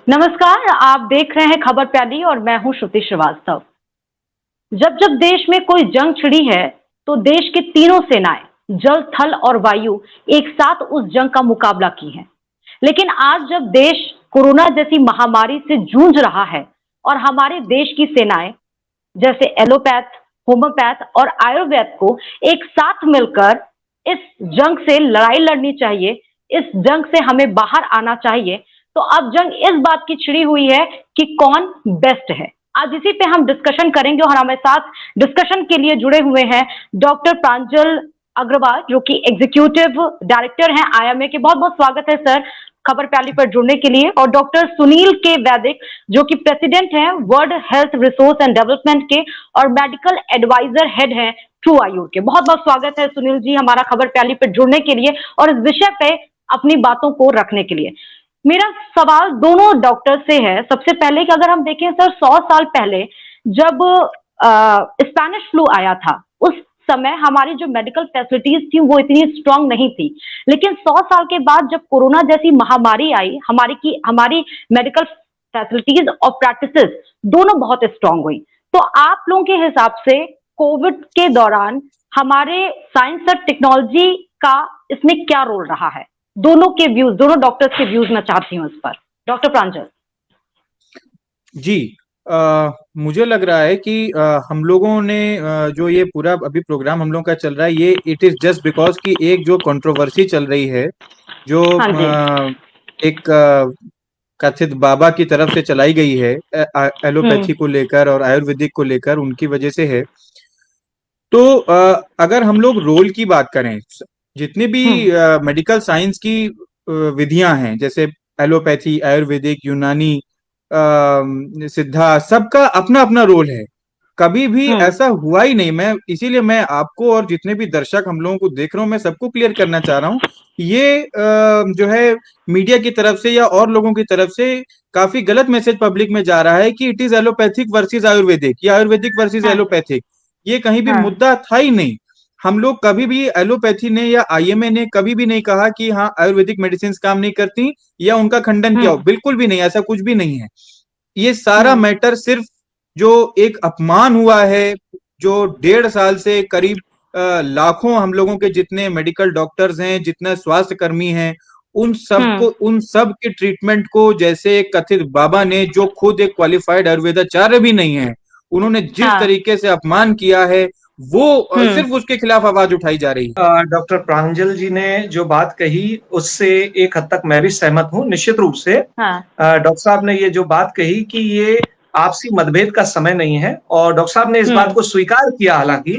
नमस्कार, आप देख रहे हैं खबर प्याली और मैं हूं श्रुति श्रीवास्तव। जब जब देश में कोई जंग छिड़ी है, तो देश की तीनों सेनाएं जल, थल और वायु एक साथ उस जंग का मुकाबला की है। लेकिन आज जब देश कोरोना जैसी महामारी से जूझ रहा है और हमारे देश की सेनाएं जैसे एलोपैथ, होम्योपैथ और आयुर्वेद को एक साथ मिलकर इस जंग से लड़ाई लड़नी चाहिए, इस जंग से हमें बाहर आना चाहिए, तो अब जंग इस बात की छिड़ी हुई है कि कौन बेस्ट है। आज इसी पे हम डिस्कशन करेंगे और हमारे साथ डिस्कशन के लिए जुड़े हुए हैं डॉक्टर प्रांजल अग्रवाल, जो कि एग्जीक्यूटिव डायरेक्टर हैं आईएमए के। बहुत बहुत स्वागत है सर खबर प्याली पर जुड़ने के लिए। और डॉक्टर सुनील के वैदिक, जो कि प्रेसिडेंट हैं world health resource and development के और मेडिकल एडवाइजर हेड हैं ट्रू आयुर के। बहुत बहुत स्वागत है सुनील जी हमारा खबर प्याली पर जुड़ने के लिए और इस विषय पे अपनी बातों को रखने के लिए। मेरा सवाल दोनों डॉक्टर से है। सबसे पहले कि अगर हम देखें सर, 100 साल पहले जब स्पेनिश फ्लू आया था, उस समय हमारी जो मेडिकल फैसिलिटीज थी वो इतनी स्ट्रांग नहीं थी। लेकिन 100 साल के बाद जब कोरोना जैसी महामारी आई, हमारी मेडिकल फैसिलिटीज और प्रैक्टिसेस दोनों बहुत स्ट्रांग हुई। तो आप लोगों के हिसाब से कोविड के दौरान हमारे साइंस और टेक्नोलॉजी का इसमें क्या रोल रहा है? दोनों के व्यूज, दोनों डॉक्टर्स के व्यूज मैं चाहती हूँ इस पर। डॉक्टर प्रांजल जी। मुझे लग रहा है कि हम लोगों ने जो ये पूरा अभी प्रोग्राम हम लोगों का चल रहा है, ये इट इज जस्ट बिकॉज कि एक जो कंट्रोवर्सी चल रही है, जो हाँ जी। एक कथित बाबा की तरफ से चलाई गई है एलोपैथी को लेकर और आयुर्वेदिक को लेकर, उनकी वजह से है। तो अगर हम लोग रोल की बात करें, जितनी भी मेडिकल साइंस की विधियां हैं, जैसे एलोपैथी, आयुर्वेदिक, यूनानी, सिद्धा, सबका अपना अपना रोल है। कभी भी ऐसा हुआ ही नहीं। मैं इसीलिए मैं आपको और जितने भी दर्शक हम लोगों को देख रहा हूं, मैं सबको क्लियर करना चाह रहा हूं, ये जो है मीडिया की तरफ से या और लोगों की तरफ से काफी गलत मैसेज पब्लिक में जा रहा है कि it is allopathic versus Ayurvedic या आयुर्वेदिक वर्सेस हाँ एलोपैथिक। ये कहीं भी हाँ मुद्दा था ही नहीं। हम लोग कभी भी, एलोपैथी ने या आईएमए ने कभी भी नहीं कहा कि हाँ आयुर्वेदिक मेडिसिन काम नहीं करती या उनका खंडन किया हो। बिल्कुल भी नहीं, ऐसा कुछ भी नहीं है। ये सारा मैटर सिर्फ जो एक अपमान हुआ है, जो 1.5 साल से करीब लाखों हम लोगों के जितने मेडिकल डॉक्टर्स हैं, जितने स्वास्थ्य कर्मी हैं, उन सब के ट्रीटमेंट को, जैसे कथित बाबा ने, जो खुद एक क्वालिफाइड आयुर्वेदाचार्य भी नहीं है, उन्होंने जिस तरीके से अपमान किया है, वो सिर्फ उसके खिलाफ आवाज उठाई जा रही है। डॉक्टर प्रांजल जी ने जो बात कही उससे एक हद तक मैं भी सहमत हूँ, निश्चित रूप से। डॉक्टर साहब ने ये जो बात कही कि ये आपसी मतभेद का समय नहीं है, और डॉक्टर साहब ने इस बात को स्वीकार किया हालांकि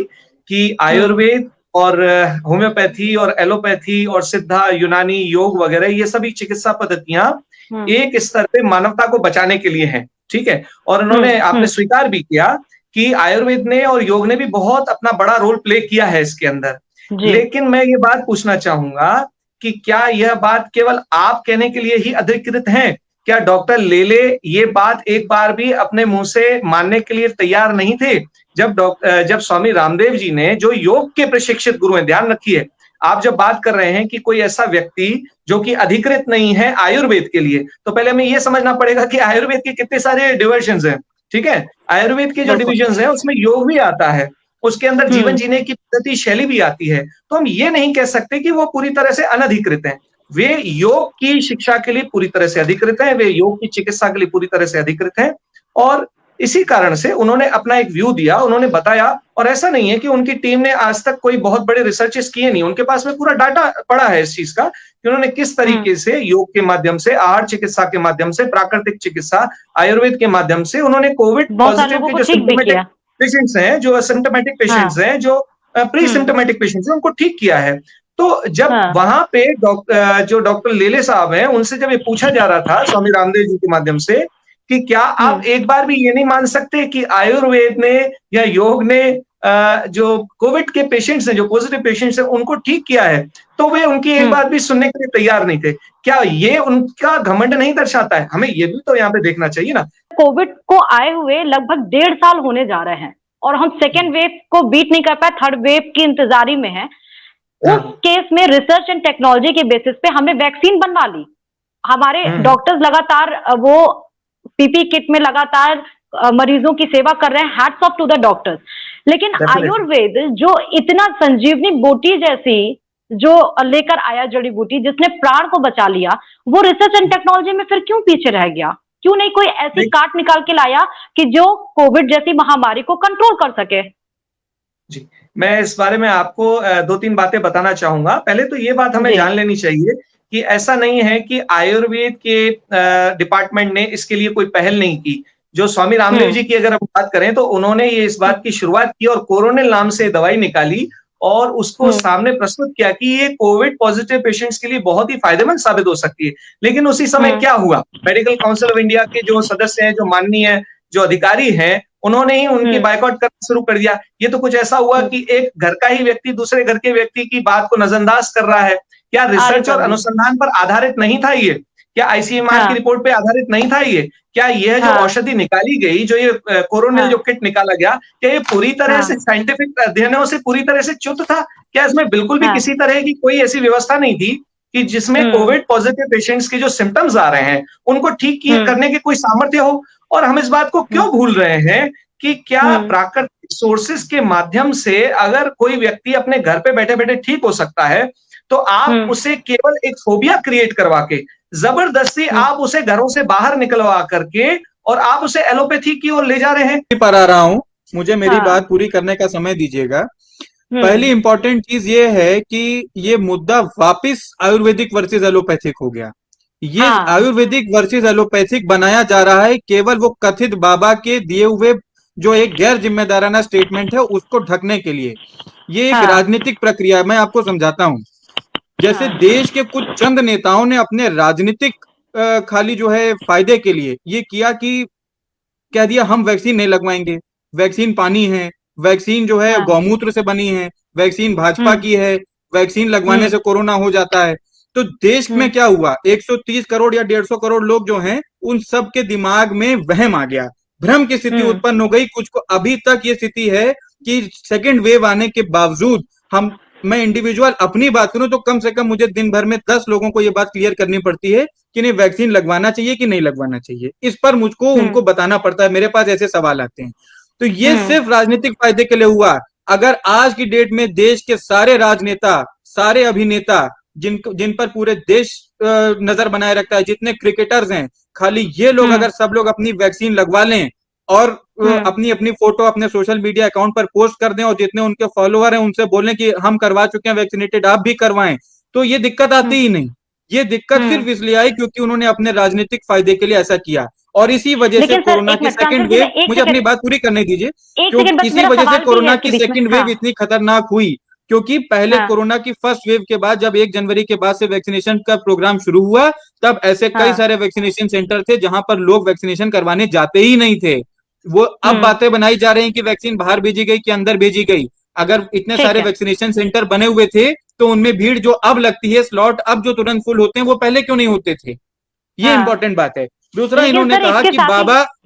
कि आयुर्वेद और होम्योपैथी और एलोपैथी और सिद्धा, यूनानी, योग वगैरह ये सभी चिकित्सा पद्धतियां एक स्तर पे मानवता को बचाने के लिए हैं, ठीक है। और उन्होंने, आपने स्वीकार भी किया कि आयुर्वेद ने और योग ने भी बहुत अपना बड़ा रोल प्ले किया है इसके अंदर। लेकिन मैं ये बात पूछना चाहूंगा कि क्या यह बात केवल आप कहने के लिए ही अधिकृत है? क्या डॉक्टर लेले ये बात एक बार भी अपने मुंह से मानने के लिए तैयार नहीं थे? जब स्वामी रामदेव जी ने, जो योग के प्रशिक्षित गुरु हैं, ध्यान रखिए, आप जब बात कर रहे हैं कि कोई ऐसा व्यक्ति जो कि अधिकृत नहीं है आयुर्वेद के लिए, तो पहले हमें यह समझना पड़ेगा कि आयुर्वेद के कितने सारे डिविजन्स हैं, ठीक है। आयुर्वेद के जो डिविजन्स हैं उसमें योग भी आता है, उसके अंदर जीवन जीने की पद्धति, शैली भी आती है। तो हम ये नहीं कह सकते कि वो पूरी तरह से अनधिकृत हैं। वे योग की शिक्षा के लिए पूरी तरह से अधिकृत हैं, वे योग की चिकित्सा के लिए पूरी तरह से अधिकृत हैं, और इसी कारण से उन्होंने अपना एक व्यू दिया, उन्होंने बताया। और ऐसा नहीं है कि उनकी टीम ने आज तक कोई बहुत बड़े रिसर्चेस किए नहीं, उनके पास में पूरा डाटा पड़ा है इस चीज का कि उन्होंने किस तरीके से योग के माध्यम से, आहार चिकित्सा के माध्यम से, प्राकृतिक चिकित्सा, आयुर्वेद के माध्यम से उन्होंने कोविड पॉजिटिव के जो सिम्टोमेटिक पेशेंट्स हैं, जो असिम्टोमेटिक पेशेंट्स हैं, जो प्री सिम्टोमेटिक पेशेंट्स हैं, उनको ठीक किया है। तो जब वहां पे जो डॉक्टर लेले साहब हैं, उनसे जब ये पूछा जा रहा था स्वामी रामदेव जी के माध्यम से कि क्या आप एक बार भी ये नहीं मान सकते कि आयुर्वेद ने या योग ने जो कोविड के पेशेंट्स हैं, जो पॉजिटिव पेशेंट्स हैं, उनको ठीक किया है? तो वे उनकी एक बात भी सुनने के लिए तैयार नहीं थे। क्या ये उनका घमंड नहीं दर्शाता है? हमें ये भी तो यहाँ पे देखना चाहिए ना। कोविड को आए हुए लगभग 1.5 साल होने जा रहे हैं और हम सेकेंड वेव को बीट नहीं कर पाए, थर्ड वेव की इंतजारी में है। उस केस में रिसर्च एंड टेक्नोलॉजी के बेसिस पे हमने वैक्सीन बनवा ली, हमारे डॉक्टर्स लगातार वो पीपी किट में लगातार मरीजों की सेवा कर रहे हैं, hats off to the doctors. लेकिन आयुर्वेद जो इतना संजीवनी बूटी जैसी जो लेकर आया जड़ी बूटी जिसने प्राण को बचा लिया, वो रिसर्च एंड टेक्नोलॉजी में फिर क्यों पीछे रह गया? क्यों नहीं कोई ऐसी काट निकाल के लाया कि जो कोविड जैसी महामारी को कंट्रोल कर सके? जी, मैं इस बारे में आपको 2-3 बातें बताना चाहूंगा। पहले तो ये बात हमें जान लेनी चाहिए कि ऐसा नहीं है कि आयुर्वेद के डिपार्टमेंट ने इसके लिए कोई पहल नहीं की। जो स्वामी रामदेव जी की अगर हम बात करें तो उन्होंने ये इस बात की शुरुआत की और कोरोनिल नाम से दवाई निकाली और उसको सामने प्रस्तुत किया कि ये कोविड पॉजिटिव पेशेंट्स के लिए बहुत ही फायदेमंद साबित हो सकती है। लेकिन उसी समय क्या हुआ, मेडिकल काउंसिल ऑफ इंडिया के जो सदस्य हैं, जो माननीय जो अधिकारी हैं, उन्होंने ही उनकी बायकॉट करना शुरू कर दिया। ये तो कुछ ऐसा हुआ कि एक घर का ही व्यक्ति दूसरे घर के व्यक्ति की बात को नजरअंदाज कर रहा है। क्या रिसर्च और अनुसंधान पर आधारित नहीं था ये? क्या आईसीएमआर की रिपोर्ट पे आधारित नहीं था ये? क्या यह जो औषधि निकाली गई, जो ये कोरोनिल जो किट निकाला गया, क्या ये पूरी तरह से साइंटिफिक अध्ययनों से पूरी तरह से च्युत था? क्या इसमें बिल्कुल भी किसी तरह की कोई ऐसी व्यवस्था नहीं थी कि जिसमें कोविड पॉजिटिव पेशेंट्स के जो सिम्टम्स आ रहे हैं उनको ठीक करने के कोई सामर्थ्य हो? और हम इस बात को क्यों भूल रहे हैं कि क्या प्राकृतिक सोर्सेस के माध्यम से अगर कोई व्यक्ति अपने घर पे बैठे बैठे ठीक हो सकता है, तो आप उसे केवल एक फोबिया क्रिएट करवा के जबरदस्ती आप उसे घरों से बाहर निकलवा करके और आप उसे एलोपैथी की ओर ले जा रहे हैं। पर आ रहा हूं, मुझे मेरी बात पूरी करने का समय दीजिएगा। पहली इंपॉर्टेंट चीज ये है कि ये मुद्दा वापस आयुर्वेदिक वर्सेस एलोपैथिक हो गया। ये आयुर्वेदिक वर्सेस एलोपैथिक बनाया जा रहा है केवल वो कथित बाबा के दिए हुए जो एक गैर जिम्मेदाराना स्टेटमेंट है उसको ढकने के लिए। ये एक राजनीतिक प्रक्रिया है, मैं आपको समझाता हूं। जैसे देश के कुछ चंद नेताओं ने अपने राजनीतिक खाली जो है फायदे के लिए ये किया कि कह दिया हम वैक्सीन नहीं लगवाएंगे, वैक्सीन पानी है, वैक्सीन जो है गौमूत्र से बनी है, वैक्सीन भाजपा की है, वैक्सीन लगवाने से कोरोना हो जाता है। तो देश में क्या हुआ, 130 करोड़ या 150 करोड़ लोग जो हैं उन सब के दिमाग में वहम आ गया, भ्रम की स्थिति उत्पन्न हो गई। कुछ को अभी तक ये स्थिति है कि सेकेंड वेव आने के बावजूद मैं इंडिविजुअल अपनी बात करूं तो कम से कम मुझे दिन भर में 10 लोगों को ये बात क्लियर करनी पड़ती है कि नहीं वैक्सीन लगवाना चाहिए कि नहीं लगवाना चाहिए। इस पर मुझको उनको बताना पड़ता है, मेरे पास ऐसे सवाल आते हैं। तो ये सिर्फ राजनीतिक फायदे के लिए हुआ। अगर आज की डेट में देश के सारे राजनेता, सारे अभिनेता जिन पर पूरे देश नजर बनाए रखता है, जितने क्रिकेटर्स हैं, खाली ये लोग अगर सब लोग अपनी वैक्सीन लगवा लें और अपनी अपनी फोटो अपने सोशल मीडिया अकाउंट पर पोस्ट कर दें और जितने उनके फॉलोअर हैं उनसे बोलें कि हम करवा चुके हैं वैक्सीनेटेड, आप भी करवाएं, तो ये दिक्कत आती ही नहीं। ये दिक्कत सिर्फ इसलिए आई क्योंकि उन्होंने अपने राजनीतिक फायदे के लिए ऐसा किया और इसी वजह से कोरोना की सेकंड वेव, मुझे अपनी बात पूरी करने दीजिए, क्योंकि इसी वजह से कोरोना की सेकंड वेव इतनी खतरनाक हुई। क्योंकि पहले कोरोना की फर्स्ट वेव के बाद जब 1 जनवरी के बाद से वैक्सीनेशन का प्रोग्राम शुरू हुआ, तब ऐसे कई सारे वैक्सीनेशन सेंटर थे जहां पर लोग वैक्सीनेशन करवाने जाते ही नहीं थे। वो अब बातें बनाई जा रही हैं कि वैक्सीन बाहर भेजी गई कि अंदर भेजी गई। अगर इतने सारे वैक्सीनेशन सेंटर बने हुए थे तो उनमें भीड़ जो अब लगती है, स्लॉट अब जो तुरंत फुल होते हैं, वो पहले क्यों नहीं होते थे? ये इंपॉर्टेंट बात है। दूसरा, इन्होंने कहा कि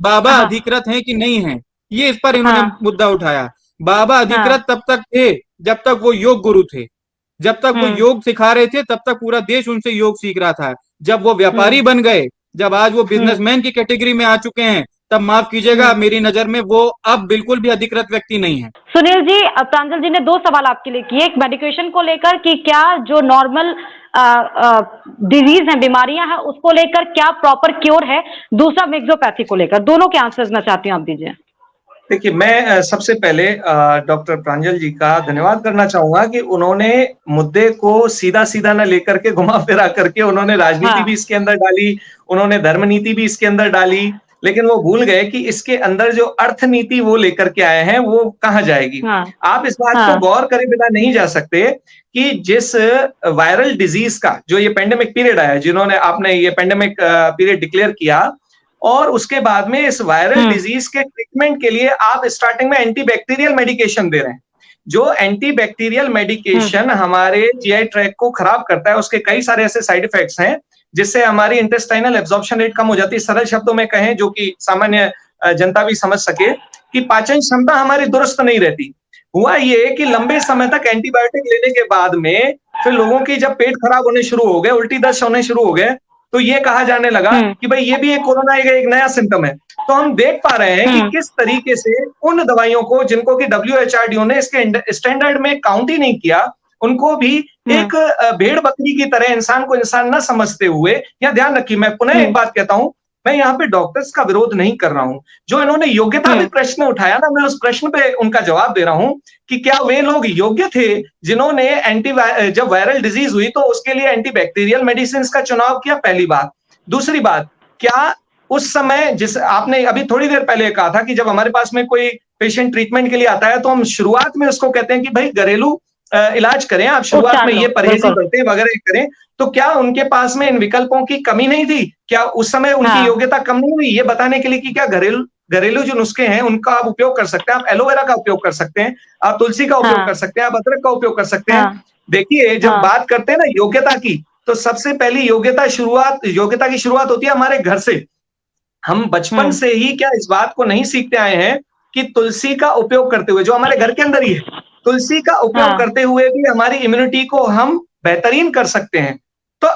बाबा अधिकृत हैं कि नहीं है, ये इस पर इन्होंने मुद्दा उठाया। बाबा अधिकृत तब तक थे जब तक वो योग गुरु थे, जब तक वो योग सिखा रहे थे तब तक पूरा देश उनसे योग सीख रहा था। जब वो व्यापारी बन गए, जब आज वो बिजनेसमैन की कैटेगरी में आ चुके हैं, तब माफ कीजिएगा मेरी नजर में वो अब बिल्कुल भी अधिकृत व्यक्ति नहीं है। सुनील जी, प्रांजल जी ने 2 सवाल आपके लिए किए, एक मेडिकेशन को लेकर कि क्या जो नॉर्मल डिजीज है, बीमारियां हैं, उसको लेकर क्या प्रॉपर क्योर है, दूसरा मिक्सोपैथी को लेकर। दोनों के आंसर्स मैं चाहती हूँ आप दीजिए। देखिए, मैं सबसे पहले डॉक्टर प्रांजल जी का धन्यवाद करना चाहूंगा कि उन्होंने मुद्दे को सीधा सीधा न लेकर के घुमा फिरा करके उन्होंने राजनीति भी इसके अंदर डाली, उन्होंने धर्म नीति भी इसके अंदर डाली, लेकिन वो भूल गए कि इसके अंदर जो अर्थ नीति वो लेकर के आए हैं वो कहाँ जाएगी। आप इस बात को गौर करे बिना नहीं जा सकते कि जिस वायरल डिजीज का जो ये पेंडेमिक पीरियड आया, जिन्होंने आपने ये पेंडेमिक पीरियड डिक्लेयर किया, और उसके बाद में इस वायरल डिजीज के ट्रीटमेंट के लिए आप स्टार्टिंग में एंटीबैक्टीरियल मेडिकेशन दे रहे हैं। जो एंटीबैक्टीरियल मेडिकेशन हमारे जीआई ट्रैक्ट को खराब करता है, उसके कई सारे ऐसे साइड इफेक्ट्स हैं जिससे हमारी इंटेस्टाइनल एब्जॉर्प्शन रेट कम हो जाती है। सरल शब्दों में कहें, जो कि सामान्य जनता भी समझ सके, कि पाचन क्षमता हमारी दुरुस्त नहीं रहती। हुआ ये कि लंबे समय तक एंटीबायोटिक लेने के बाद में फिर लोगों की जब पेट खराब होने शुरू हो गए, उल्टी दस्त होने शुरू हो गए, तो ये कहा जाने लगा कि भाई ये भी एक कोरोना का एक नया सिम्टम है। तो हम देख पा रहे हैं कि किस तरीके से उन दवाइयों को जिनको कि WHRDO ने इसके स्टैंडर्ड में काउंट ही नहीं किया, उनको भी एक भेड़ बकरी की तरह इंसान को इंसान न समझते हुए, या ध्यान रखिए मैं पुनः एक बात कहता हूं, मैं यहाँ पे डॉक्टर्स का विरोध नहीं कर रहा हूं। जो इन्होंने योग्यता पे प्रश्न उठाया ना, मैं उस प्रश्न पे उनका जवाब दे रहा हूं कि क्या वे लोग योग्य थे जिन्होंने जब वायरल डिजीज हुई तो उसके लिए एंटीबैक्टीरियल मेडिसिन का चुनाव किया, पहली बात। दूसरी बात, क्या उस समय जिस आपने अभी थोड़ी देर पहले कहा था कि जब हमारे पास में कोई पेशेंट ट्रीटमेंट के लिए आता है तो हम शुरुआत में उसको कहते हैं कि भाई घरेलू इलाज करें, आप शुरुआत में ये परहेजी बरतें वगैरह करें, तो क्या उनके पास में इन विकल्पों की कमी नहीं थी? क्या उस समय उनकी योग्यता कम नहीं हुई ये बताने के लिए कि क्या घरेलू जो नुस्खे हैं उनका आप उपयोग कर सकते हैं? आप एलोवेरा का उपयोग कर सकते हैं, आप तुलसी का उपयोग कर सकते हैं, आप अदरक का उपयोग कर सकते हैं। देखिए, जब बात करते हैं ना योग्यता की, तो सबसे पहली योग्यता की शुरुआत होती है हमारे घर से। हम बचपन से ही क्या इस बात को नहीं सीखते आए हैं कि तुलसी का उपयोग करते हुए, जो हमारे घर के अंदर ही है, तुलसी का उपयोग करते हुए भी हमारी इम्यूनिटी को हम बेहतरीन कर सकते हैं। तो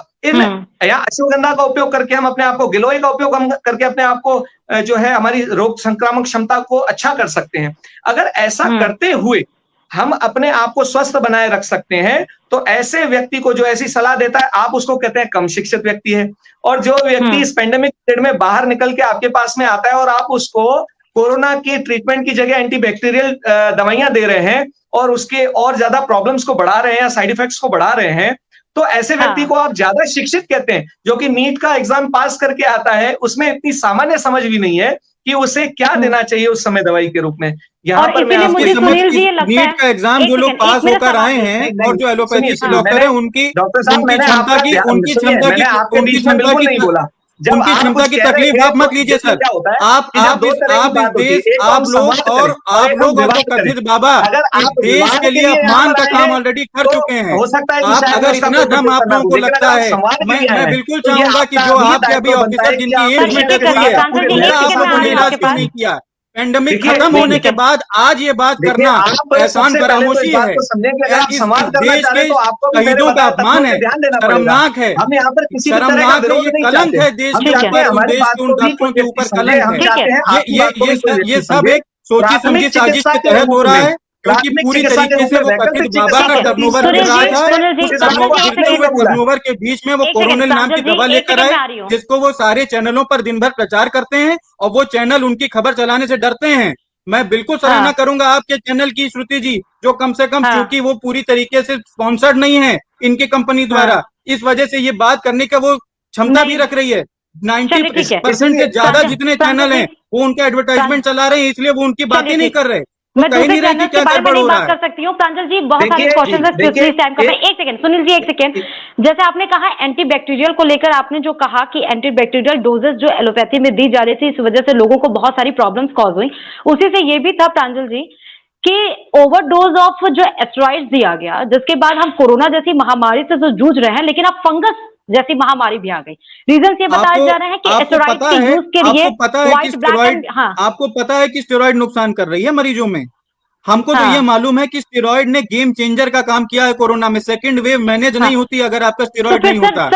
या अश्वगंधा का उपयोग करके हम अपने आप को, गिलोय का उपयोग हम करके अपने आप को जो है हमारी रोग संक्रामक क्षमता को अच्छा कर सकते हैं। अगर ऐसा करते हुए हम अपने आप को स्वस्थ बनाए रख सकते हैं, तो ऐसे व्यक्ति को जो ऐसी सलाह देता है, आप उसको कहते हैं कम शिक्षित व्यक्ति है। और जो व्यक्ति इस पेंडेमिक पीरियड में बाहर निकल के आपके पास में आता है और आप उसको कोरोना की ट्रीटमेंट की जगह एंटीबैक्टीरियल दवाइयां दे रहे हैं और उसके और ज्यादा प्रॉब्लम्स को बढ़ा रहे हैं या साइड इफेक्ट्स को बढ़ा रहे हैं, तो ऐसे व्यक्ति को आप ज्यादा शिक्षित कहते हैं। जो कि नीट का एग्जाम पास करके आता है, उसमें इतनी सामान्य समझ भी नहीं है कि उसे क्या देना चाहिए उस समय दवाई के रूप में। यहाँ पर मैं नीट का एग्जाम जो लोग पास होकर आए हैं और जो एलोपैथी के डॉक्टर है उनकी क्षमता की तकलीफ आप मत लीजिए सर। आप लोग और कथित बाबा देश के लिए अपमान का काम ऑलरेडी कर चुके हैं। आप अगर इतना दम आप लोगों को लगता है, मैं बिल्कुल चाहूंगा कि जो आपके अभी ऑफिसर जिनकी एज में डेथ हुई है, उनका आप लोगों ने इलाज क्यों नहीं किया? पेंडेमिक खत्म होने के बाद आज ये बात करना एहसान फरामोशी है, इस देश के शहीदों का अपमान है, शर्मनाक है, शर्मनाक है, ये कलंक है देश के ऊपर, देश के उन डॉक्टरों के ऊपर कलंक है। ये सब एक सोची समझी साजिश के तहत हो रहा है, क्योंकि पूरी तरीके से वो कथित बाबा का टर्नओवर कर रहा था। टर्नओवर के बीच में वो कोरोनिल नाम की दवा लेकर आए, जिसको वो सारे चैनलों पर दिन भर प्रचार करते हैं और वो चैनल उनकी खबर चलाने से डरते हैं। मैं बिल्कुल सराहना करूंगा आपके चैनल की, श्रुति जी, जो कम से कम क्योंकि वो पूरी तरीके से स्पॉन्सर्ड नहीं है इनकी कंपनी द्वारा, इस वजह से ये बात करने का वो क्षमता भी रख रही है। 90% से ज्यादा जितने चैनल हैं वो उनका एडवर्टाइजमेंट चला रहे हैं, इसलिए वो उनकी बातें नहीं कर रहे। मैं दूसरे चैनल के बारे में नहीं बात कर सकती हूँ। प्रांजल जी, बहुत सारे क्वेश्चन है। एक सेकंड सुनील जी, एक सेकंड। जैसे आपने कहा एंटीबैक्टीरियल को लेकर, आपने जो कहा कि एंटीबैक्टीरियल डोजेस जो एलोपैथी में दी जा रही थी, इस वजह से लोगों को बहुत सारी प्रॉब्लम्स कॉज हुई। उसी से ये भी था प्रांजल जी कि ओवरडोज ऑफ जो एस्टेरॉइड्स दिया गया, जिसके बाद हम कोरोना जैसी महामारी से तो जूझ रहे हैं, लेकिन अब फंगस जैसी महामारी भी आ गई। रीजन ये बताए जा रहे हैं कि स्टेरॉइड के यूज के लिए आपको पता है कि स्टेरॉइड नुकसान कर रही है मरीजों में। हमको तो ये मालूम है कि स्टेरॉइड ने गेम चेंजर का काम किया है कोरोना में। सेकंड वेव मैनेज नहीं होती अगर आपका स्टेरॉइड नहीं होता।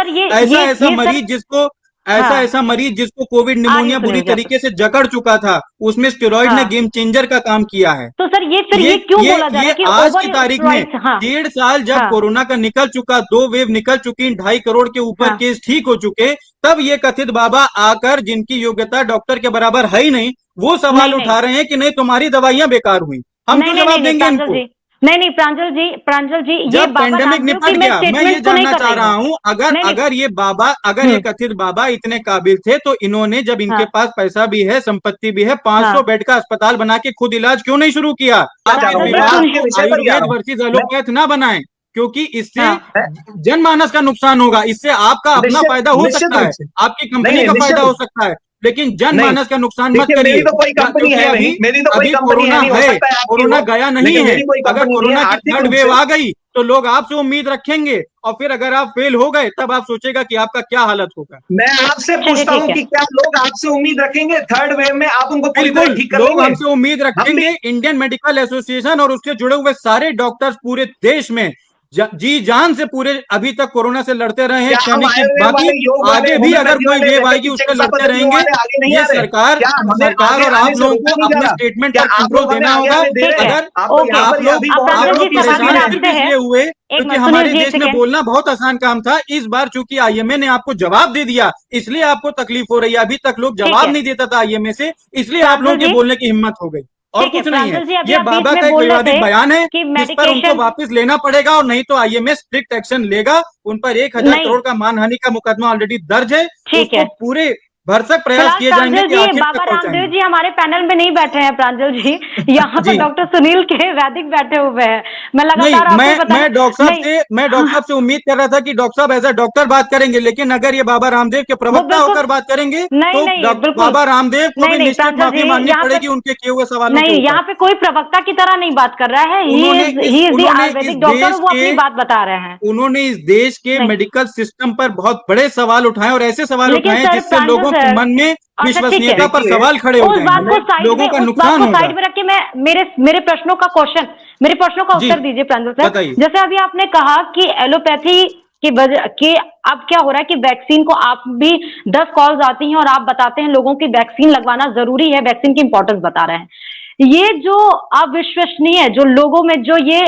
ऐसा मरीज जिसको कोविड निमोनिया बुरी तरीके से जकड़ चुका था, उसमें स्टेरॉइड ने गेम चेंजर का काम किया है। तो सर ये क्यों बोला जा रहा है कि आज की तारीख में 1.5 साल जब कोरोना का निकल चुका, 2 वेव निकल चुकी, 2.5 करोड़ के ऊपर केस ठीक हो चुके, तब ये कथित बाबा आकर, जिनकी योग्यता डॉक्टर के बराबर है ही नहीं, वो सवाल उठा रहे हैं कि नहीं तुम्हारी दवाइयां बेकार हुई। हम तो जवाब देंगे इनको। नहीं प्रांजल जी जब पेंडेमिक निपट गया, मैं ये जानना चाह रहा हूँ, अगर ये कथित बाबा इतने काबिल थे तो इन्होंने, जब इनके पास पैसा भी है, संपत्ति भी है, 500 बेड का अस्पताल बना के खुद इलाज क्यों नहीं शुरू किया? आयुर्वेद वर्सेस एलोपैथ ना बनाएं, क्योंकि इससे जनमानस का नुकसान होगा। इससे आपका अपना फायदा हो सकता है, आपकी कंपनी का फायदा हो सकता है, लेकिन जनमानस का नुकसान मत करिए। अभी कोरोना है, कोरोना गया नहीं है। अगर कोरोना की 3rd वेव आ गई तो लोग आपसे उम्मीद रखेंगे, और फिर अगर आप फेल हो गए तब आप सोचेगा कि आपका क्या हालत होगा। मैं आपसे पूछता हूँ कि क्या लोग आपसे उम्मीद रखेंगे 3rd वेव में आप उनको पूरी तरह ठीक करेंगे? लोग हमसे उम्मीद रखेंगे। इंडियन मेडिकल एसोसिएशन और उससे जुड़े हुए सारे डॉक्टर्स पूरे देश में जी जान से पूरे अभी तक कोरोना से लड़ते रहे हैं, क्या हम क्षणिक आयुर्वेद बाकी वाले, योग वाले, आगे भी अगर होम्योपैथी कोई वाले, वेव आएगी एलोपैथी उससे चिकित्सा लड़ते पद्धतियों रहेंगे। वाले आगे नहीं ये आ रहे? सरकार क्या हमें सरकार आगे और आने आप से लोगों रोका को नहीं जा अपने रहा? स्टेटमेंट क्या पर आप कंट्रोल लोग हमें देना आगे होगा। आने दे रहे हैं? अगर आप तो यहाँ आप पर लोग अभी अब बहुत प्रांजल आप जी लोग सवाल मेरा परेशान आपसे सिर्फ है, इसलिए हुए एक क्योंकि मिनट हमारे सुनील जी, एक देश में सेकेंड। बोलना बहुत आसान काम था। इस बार चूंकि आईएमए ने आपको जवाब दे दिया, इसलिए आपको तकलीफ हो रही है। अभी तक लोग ठीक जवाब है नहीं देता था आईएमए से, इसलिए आप प्रांजल लोगों के जी, बोलने की हिम्मत हो गई, और ठीक है कुछ नहीं है। प्रांजल जी, अभी ये आप बीच बाबा में का एक बोल रहे विवादित थे बयान है कि जिस पर उनको मेडिकेशन वापस लेना पड़ेगा, और नहीं तो आईएमए स्ट्रिक्ट एक्शन लेगा। उन पर 1,000 नहीं, करोड़ का मानहानि का मुकदमा ऑलरेडी दर्ज है। ठीक उसको है। पूरे भरसक प्रयास फिलहाल किए जाएंगे प्रांजल कि जी, आखिर तक बाबा रामदेव पहुंचाएंगे। जी हमारे पैनल में नहीं बैठे हैं प्रांजल जी, यहाँ पर जी डॉक्टर सुनील के वैदिक बैठे हुए हैं। मैं नहीं, लगातार आपको बता मैं नहीं, डॉक्टर साहब से उम्मीद कर रहा था कि डॉक्टर साहब एज अ डॉक्टर बात करेंगे, लेकिन अगर ये बाबा रामदेव के वो प्रवक्ता बिल्कुल होकर बात करेंगे नहीं, तो नहीं बिल्कुल बाबा रामदेव को नहीं, भी नहीं निश्चित प्रांजल माफी जी, मांगनी यहाँ पड़ेगी पर उनके किए हुए सवालों नहीं, के ऊपर। यहाँ पे कोई प्रवक्ता की तरह नहीं बात कर रहा है। He is the Ayurvedic doctor, वो अपनी बात बता रहे हैं। उन्होंने इस देश के नहीं, मेडिकल सिस्टम पर बहुत बड़े सवाल उठाए, और ऐसे सवाल लेकिन उठाए सर जिससे प्रांजल लोगों के सर, मन में अच्छा ठीक है, विश्वसनीयता पर देखिए, सवाल खड़े हो उस बात जाएंगे, को साइड लोगों में का उस बात नुकसान को होगा। साइड में रख के मैं मेरे प्रश्नों का क्वेश्चन, मेरे प्रश्नों का जी उत्तर दीजिए प्रांजल सर। बताइए। जैसे अभी आपने कहा कि एलोपैथी की वजह के अब क्या हो रहा है कि वैक्सीन को आप भी 10 कॉल्स आती हैं और आप बताते हैं लोगों की वैक्सीन लगवाना जरूरी है, वैक्सीन की इंपॉर्टेंस बता रहे हैं। ये जो अविश्वसनीय, जो लोगों में जो ये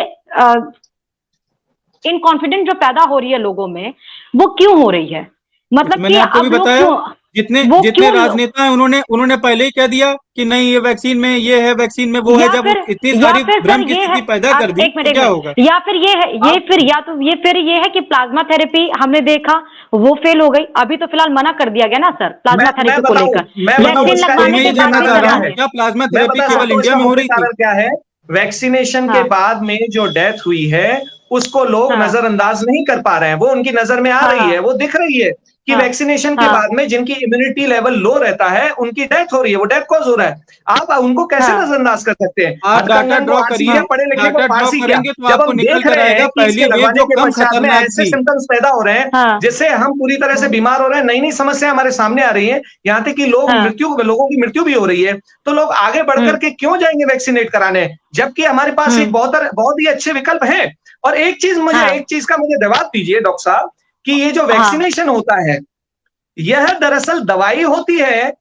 इनकॉन्फिडेंस जो पैदा हो रही है लोगों में, वो क्यों हो रही है? तो मतलब कि मैंने आपको भी अब लोग बताया, क्यों, जितने वो जितने क्यों राजनेता हैं उन्होंने पहले ही कह दिया कि नहीं ये वैक्सीन में ये है, वैक्सीन में वो है। जब इतनी या सारी फिर सर भ्रम की ये है, स्थिति पैदा कर दी एक मिनट तो एक क्या मिनट, होगा? या फिर ये है, ये आप फिर या तो ये फिर ये है कि प्लाज्मा थेरेपी हमने देखा वो फेल हो गई। अभी तो फिलहाल मना कर दिया गया ना सर प्लाज्मा मैं थेरेपी को बताऊं लेकर, मैं बताऊं वैक्सीन उसका तो लगवाने मैं के ये मुख्य बाद जानना भी कारण चाह रहा क्या हूँ, है? सरकार ने, क्या प्लाज्मा मैं थेरेपी बता हाँ केवल सकता हूँ इंडिया इसका में हो मुख्य रही थी? कारण क्या है। वैक्सीनेशन के हाँ बाद में जो डेथ हुई है उसको लोग हाँ नजरअंदाज नहीं कर पा रहे हैं, वो उनकी नजर में आ हाँ रही है, वो दिख रही है कि हाँ वैक्सीनेशन के हाँ बाद में जिनकी इम्यूनिटी लेवल लो रहता है उनकी डेथ हो रही है, वो डेथ कॉज हो रहा है। आप उनको कैसे हाँ नजरअंदाज कर सकते हैं? आप डाटा हथकंगन को ड्रॉ आरसी करिए, क्या, पढ़े लिखे को डाटा ड्रॉ फारसी क्या? करेंगे तो जब आपको हम निकल देख कर रहे आएगा हैं कि इसके पहली वेव लगवाने जो के कम पश्चात में खतरनाक ऐसे थी। सिम्टम्स पैदा हो रहे हैं हाँ जिससे हम पूरी तरह से बीमार हो रहे हैं, नई नई समस्या हमारे सामने आ रही है, यहाँ तक कि हाँ लोगों की मृत्यु भी हो रही है। तो लोग आगे बढ़कर के क्यों जाएंगे वैक्सीनेट कराने, जबकि हमारे पास एक बहुत ही अच्छे विकल्प हैं। और हाँ एक चीज का मुझे जवाब दीजिए डॉक्टर साहब, कि ये जो हाँ वैक्सीनेशन होता है यह दरअसल दवाई होती है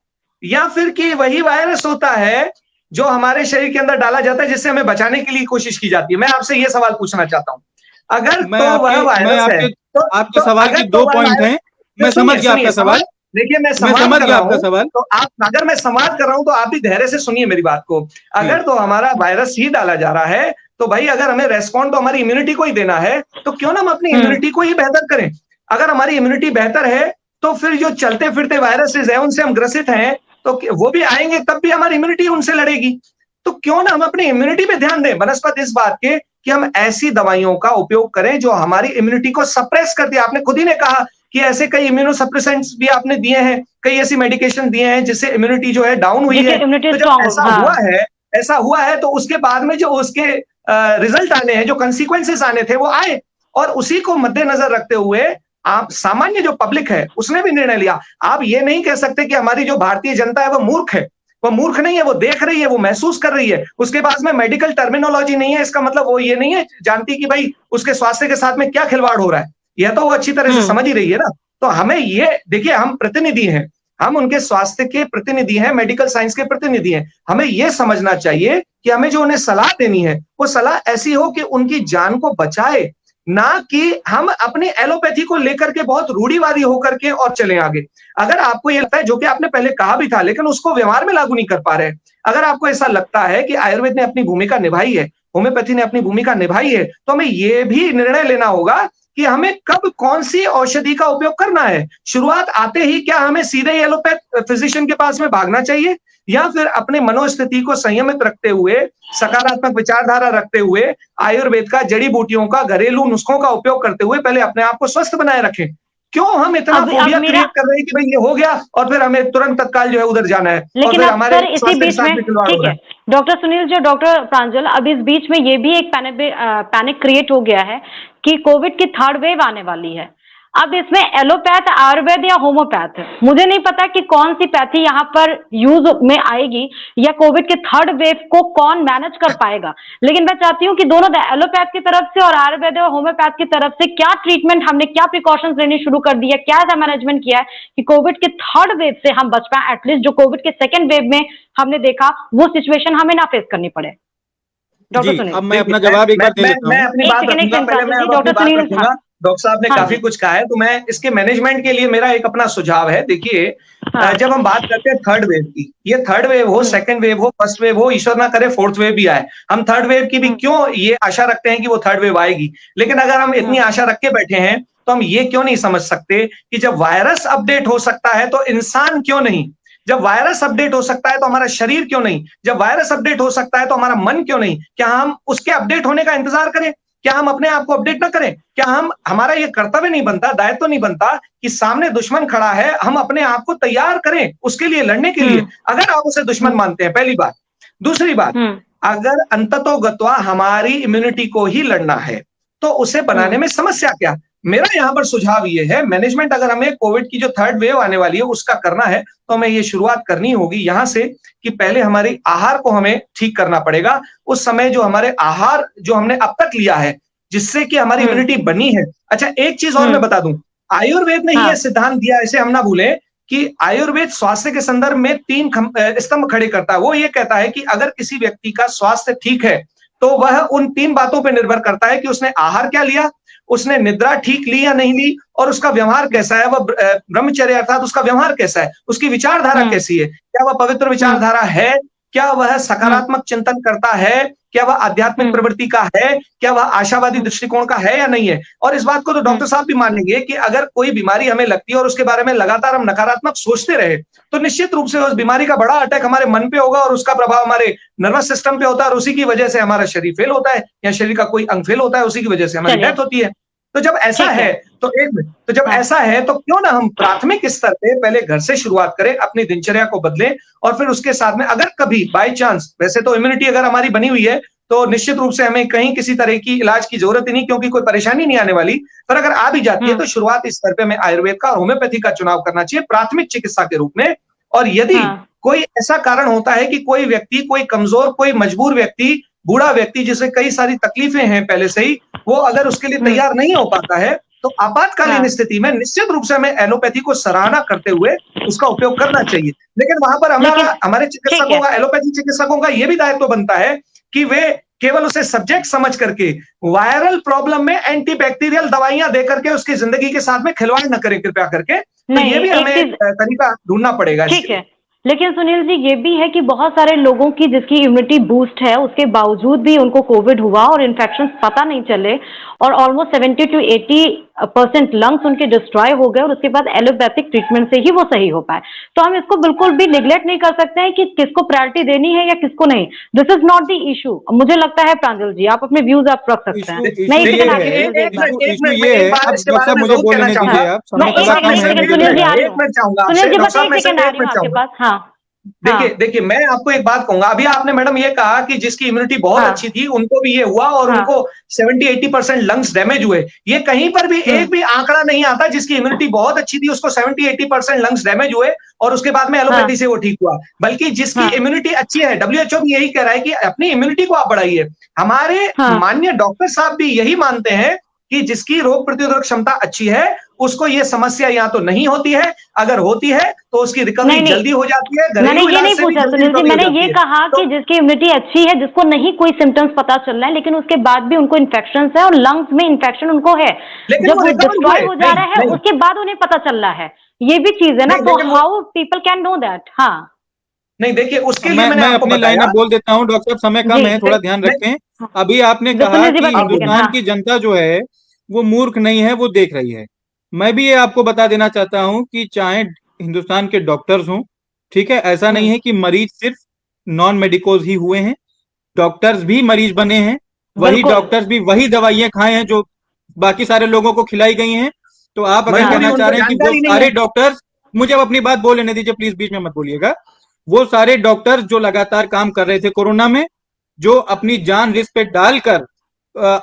या फिर कि वही वायरस होता है जो हमारे शरीर के अंदर डाला जाता है जिससे हमें बचाने के लिए कोशिश की जाती है? मैं आपसे यह सवाल पूछना चाहता हूं। अगर तो वह मैं वायरस है आपके तो आपके सवाल अगर की तो 2 वह पॉइंट वायरस, हैं। मैं समझ सुनिए गया सुनिए आपका सवाल, सवाल। देखिए मैं मैं संवाद समझ कर गया रहा आपका हूं, सवाल। तो आप, अगर मैं संवाद कर रहा हूं तो आप भी धैर्य से सुनिए मेरी बात को। जी अगर तो हमारा वायरस ही डाला जा रहा है तो भाई अगर हमें रेस्पॉन्ड तो हमारी इम्यूनिटी को ही देना है, तो क्यों ना हम अपनी इम्यूनिटी को ही बेहतर करें। अगर हमारी इम्यूनिटी बेहतर है तो फिर जो चलते फिरते वायरसेस है उनसे हम ग्रसित हैं तो वो भी आएंगे, तब भी हमारी इम्यूनिटी उनसे लड़ेगी। तो क्यों ना हम अपनी इम्यूनिटी पे ध्यान दें, बनस्पत इस बात के कि हम ऐसी दवाइयों का उपयोग करें जो हमारी इम्यूनिटी को सप्रेस कर दिया। आपने खुद ही ने कहा कि ऐसे कई इम्यूनोसप्रेसेंट्स भी आपने दिए हैं, कई ऐसी मेडिकेशन दिए हैं जिससे इम्यूनिटी जो है डाउन हुई जिससे है। इम्यूनिटी तो जब स्ट्रांग हो, हाँ ऐसा हुआ है तो उसके बाद में जो उसके रिजल्ट आने हैं, जो कंसिक्वेंसेस आने थे वो आए, और उसी को मद्देनजर रखते हुए आप सामान्य जो पब्लिक है उसने भी निर्णय लिया। आप ये नहीं कह सकते कि हमारी जो भारतीय जनता है वो मूर्ख है। वो मूर्ख नहीं है, वो देख रही है, वो महसूस कर रही है, उसके पास में मेडिकल टर्मिनोलॉजी नहीं है, इसका मतलब वो ये नहीं है जानती कि भाई उसके स्वास्थ्य के साथ में क्या खिलवाड़ हो रहा है। यह तो वो अच्छी तरह से समझ ही रही है ना। तो हमें ये देखिए, हम प्रतिनिधि हैं, हम उनके स्वास्थ्य के प्रतिनिधि हैं, मेडिकल साइंस के प्रतिनिधि हैं। हमें यह समझना चाहिए कि हमें जो उन्हें सलाह देनी है वो सलाह ऐसी हो कि उनकी जान को बचाए, ना कि हम अपनी एलोपैथी को लेकर के बहुत रूढ़िवादी होकर के और चलें आगे। अगर आपको ये लगता है, जो कि आपने पहले कहा भी था लेकिन उसको व्यवहार में लागू नहीं कर पा रहे, अगर आपको ऐसा लगता है कि आयुर्वेद ने अपनी भूमिका निभाई है, होम्योपैथी ने अपनी भूमिका निभाई है, तो हमें यह भी निर्णय लेना होगा कि हमें कब कौन सी औषधि का उपयोग करना है। शुरुआत आते ही क्या हमें सीधे एलोपैथ फिजिशियन के पास में भागना चाहिए, या फिर अपने मनोस्थिति को संयमित रखते हुए, सकारात्मक विचारधारा रखते हुए, आयुर्वेद का, जड़ी बूटियों का, घरेलू नुस्खों का उपयोग करते हुए पहले अपने आप को स्वस्थ बनाए रखें? क्यों हम इतना फोबिया क्रिएट कर रहे हैं कि भाई ये हो गया और फिर हमें तुरंत तत्काल जो है उधर जाना है, और लेकिन फिर अब हमारे सर इसी बीच में, ठीक है डॉक्टर सुनील जो डॉक्टर प्रांजल, अब इस बीच में ये भी एक पैनिक क्रिएट हो गया है कि कोविड की 3rd वेव आने वाली है। अब इसमें एलोपैथ, आयुर्वेद या होम्योपैथ, मुझे नहीं पता कि कौन सी पैथी यहाँ पर यूज में आएगी या कोविड के थर्ड वेव को कौन मैनेज कर पाएगा। लेकिन मैं चाहती हूँ कि दोनों एलोपैथ की तरफ से और आयुर्वेद और होम्योपैथ की तरफ से क्या ट्रीटमेंट, हमने क्या प्रिकॉशंस लेनी शुरू कर दी है, क्या ऐसा मैनेजमेंट किया है कि कोविड के थर्ड वेव से हम बच पाए, एटलीस्ट जो कोविड के सेकेंड वेव में हमने देखा वो सिचुएशन हमें ना फेस करनी पड़े। डॉक्टर सुनील, अब मैं अपना जवाब एक बार दे देता हूँ। मैं अपनी बात रखूंगा, पहले मैं अपनी बात रखूंगा। डॉक्टर साहब ने काफी कुछ कहा है, तो मैं इसके मैनेजमेंट के लिए मेरा एक अपना सुझाव है। देखिए, जब हम बात करते हैं थर्ड वेव की, ये थर्ड वेव हो, सेकंड वेव हो, फर्स्ट वेव हो, ईश्वर ना करे फोर्थ वेव भी आए, हम थर्ड वेव की भी क्यों ये आशा रखते हैं कि वो थर्ड वेव आएगी। लेकिन अगर हम इतनी आशा रख के बैठे हैं तो हम ये क्यों नहीं समझ सकते कि जब वायरस अपडेट हो सकता है तो इंसान क्यों नहीं, जब वायरस अपडेट हो सकता है तो हमारा शरीर क्यों नहीं, जब वायरस अपडेट हो सकता है तो हमारा मन क्यों नहीं। क्या हम उसके अपडेट होने का इंतजार करें? क्या हम अपने आप को अपडेट ना करें? क्या हमारा ये कर्तव्य नहीं बनता, दायित्व तो नहीं बनता कि सामने दुश्मन खड़ा है, हम अपने आप को तैयार करें उसके लिए, लड़ने के लिए, अगर आप उसे दुश्मन मानते हैं, पहली बात। दूसरी बात, अगर अंततोगत्वा हमारी इम्यूनिटी को ही लड़ना है तो उसे बनाने में समस्या क्या? मेरा यहां पर सुझाव ये है, मैनेजमेंट अगर हमें कोविड की जो थर्ड वेव आने वाली है उसका करना है तो हमें ये शुरुआत करनी होगी यहां से कि पहले हमारी आहार को हमें ठीक करना पड़ेगा। उस समय जो हमारे आहार जो हमने अब तक लिया है जिससे कि हमारी इम्यूनिटी बनी है। अच्छा, एक चीज और मैं बता दूं, आयुर्वेद ने ही यह सिद्धांत दिया, इसे हम ना भूलें कि आयुर्वेद स्वास्थ्य के संदर्भ में 3 स्तंभ खड़े करता है। वो ये कहता है कि अगर किसी व्यक्ति का स्वास्थ्य ठीक है तो वह उन 3 बातों पर निर्भर करता है कि उसने आहार क्या लिया, उसने निद्रा ठीक ली या नहीं ली, और उसका व्यवहार कैसा है, वह ब्रह्मचर्य अर्थात उसका व्यवहार कैसा है, उसकी विचारधारा कैसी है, क्या वह पवित्र विचारधारा है, क्या वह सकारात्मक चिंतन करता है, क्या वह आध्यात्मिक प्रवृत्ति का है, क्या वह आशावादी दृष्टिकोण का है या नहीं है। और इस बात को तो डॉक्टर साहब भी मानेंगे कि अगर कोई बीमारी हमें लगती है और उसके बारे में लगातार हम नकारात्मक सोचते रहे तो निश्चित रूप से उस बीमारी का बड़ा अटैक हमारे मन पे होगा और उसका प्रभाव हमारे नर्वस सिस्टम पे होता है और उसी की वजह से हमारा शरीर फेल होता है या शरीर का कोई अंग फेल होता है, उसी की वजह से हमारी डेथ होती है। तो जब ऐसा है तो ऐसा है तो क्यों ना हम प्राथमिक स्तर पे पहले घर से शुरुआत करें, अपनी दिनचर्या को बदलें और फिर उसके साथ में अगर कभी बाय चांस, वैसे तो इम्यूनिटी अगर हमारी बनी हुई है तो निश्चित रूप से हमें कहीं किसी तरह की इलाज की जरूरत ही नहीं, क्योंकि कोई परेशानी नहीं आने वाली। पर अगर आ भी जाती है तो शुरुआती स्तर पे हमें आयुर्वेद का और होम्योपैथी का चुनाव करना चाहिए प्राथमिक चिकित्सा के रूप में। और यदि कोई ऐसा कारण होता है कि कोई व्यक्ति, कोई कमजोर, कोई मजबूर व्यक्ति, बूढ़ा व्यक्ति जिसे कई सारी तकलीफें हैं पहले से ही, वो अगर उसके लिए तैयार नहीं हो पाता है तो आपातकालीन स्थिति में निश्चित रूप से हमें एलोपैथी को सराहना करते हुए उसका उपयोग करना चाहिए। लेकिन वहां पर हमारे चिकित्सकों का, एलोपैथी चिकित्सकों का यह भी दायित्व बनता है कि वे केवल उसे सब्जेक्ट समझ करके वायरल प्रॉब्लम में एंटीबैक्टीरियल दवाइयां देकर के उसकी जिंदगी के साथ में खिलवाड़ न करें कृपया करके। तो ये भी हमें तरीका ढूंढना पड़ेगा। ठीक है, लेकिन सुनील जी ये भी है कि बहुत सारे लोगों की जिसकी इम्यूनिटी बूस्ट है उसके बावजूद भी उनको कोविड हुआ और इन्फेक्शन पता नहीं चले और ऑलमोस्ट 70 to 80% लंग्स उनके डिस्ट्रॉय हो गए और उसके बाद एलोपैथिक ट्रीटमेंट से ही वो सही हो पाए। तो हम इसको बिल्कुल भी निगलेक्ट नहीं कर सकते हैं कि किसको प्रायोरिटी देनी है या किसको नहीं। This is not the issue. मुझे लगता है प्रांजल जी आप अपने व्यूज आप रख सकते हैं। देखिए मैं आपको एक बात कहूंगा, अभी आपने मैडम ये कहा कि जिसकी इम्यूनिटी बहुत अच्छी थी उनको भी ये हुआ और उनको 70-80% लंग्स डैमेज हुए। ये कहीं पर भी एक भी आंकड़ा नहीं आता जिसकी इम्यूनिटी बहुत अच्छी थी उसको 70-80% लंग्स डैमेज हुए और उसके बाद में एलोपैथी से वो ठीक हुआ। बल्कि जिसकी इम्यूनिटी अच्छी है, WHO भी यही कह रहा है कि अपनी इम्यूनिटी को आप बढ़ाइए। हमारे माननीय डॉक्टर साहब भी यही मानते हैं कि जिसकी रोग प्रतिरोधक क्षमता अच्छी है उसको ये समस्या या तो नहीं होती है, अगर होती है तो उसकी रिकवरी जल्दी हो जाती है। मैंने ये नहीं पूछा सुनील जी, मैंने ये कहा कि जिसकी इम्यूनिटी अच्छी है, जिसको नहीं कोई सिम्टम्स पता चल रहा है लेकिन उसके बाद भी उनको इन्फेक्शन है और लंग्स में इन्फेक्शन उनको है, जब वो डिस्ट्रॉय हो जा रहा है उसके बाद उन्हें पता चल रहा है, ये भी चीज है ना। तो how people can know that? हाँ नहीं, देखिए उसके लिए मैं अपनी लाइन अब बोल देता हूँ। डॉक्टर साहब समय कम है, थोड़ा ध्यान रखें। अभी आपने कहा कि हिंदुस्तान की जनता जो है वो मूर्ख नहीं है, वो देख रही है। मैं भी ये आपको बता देना चाहता हूं कि चाहे हिंदुस्तान के डॉक्टर्स हों, ठीक है, ऐसा नहीं है कि मरीज सिर्फ नॉन मेडिकोज ही हुए हैं, डॉक्टर्स भी मरीज बने हैं, वही डॉक्टर्स भी वही दवाइयां खाए हैं जो बाकी सारे लोगों को खिलाई गई हैं। तो आप अगर कहना चाह रहे हैं कि वो सारे डॉक्टर्स, मुझे अब अपनी बात बोल लेने दीजिए प्लीज, बीच में मत बोलिएगा। वो सारे डॉक्टर्स जो लगातार काम कर रहे थे कोरोना में, जो अपनी जान रिस्क पे डालकर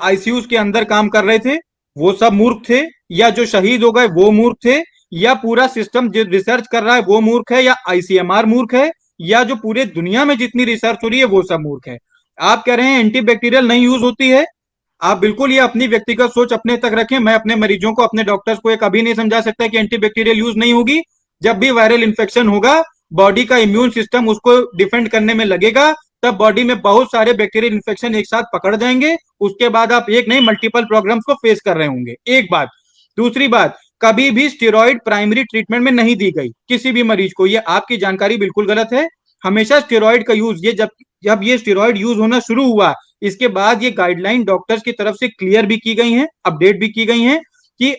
आईसीयूज के अंदर काम कर रहे थे, वो सब मूर्ख थे या जो शहीद हो गए वो मूर्ख थे, या पूरा सिस्टम जो रिसर्च कर रहा है वो मूर्ख है, या आईसीएमआर मूर्ख है, या जो पूरे दुनिया में जितनी रिसर्च हो रही है वो सब मूर्ख है। आप कह रहे हैं एंटीबैक्टीरियल नहीं यूज होती है, आप बिल्कुल ये अपनी व्यक्तिगत सोच अपने तक रखें। मैं अपने मरीजों को, अपने डॉक्टर्स को ये कभी नहीं समझा सकता कि एंटीबैक्टीरियल यूज नहीं होगी। जब भी वायरल इन्फेक्शन होगा, बॉडी का इम्यून सिस्टम उसको डिफेंड करने में लगेगा, तब बॉडी में बहुत सारे बैक्टीरियल इन्फेक्शन एक साथ पकड़ जाएंगे। उसके बाद आप एक नहीं मल्टीपल प्रॉब्लम्स को फेस कर रहे होंगे। एक बात। दूसरी बात, कभी भी स्टेरॉइड प्राइमरी ट्रीटमेंट में नहीं दी गई किसी भी मरीज को, ये आपकी जानकारी बिल्कुल गलत है। हमेशा स्टेरॉइड का यूज, ये जब ये स्टेरॉइड यूज होना शुरू हुआ, इसके बाद ये गाइडलाइन डॉक्टर्स की तरफ से क्लियर भी की गई हैं, अपडेट भी की गई हैं कि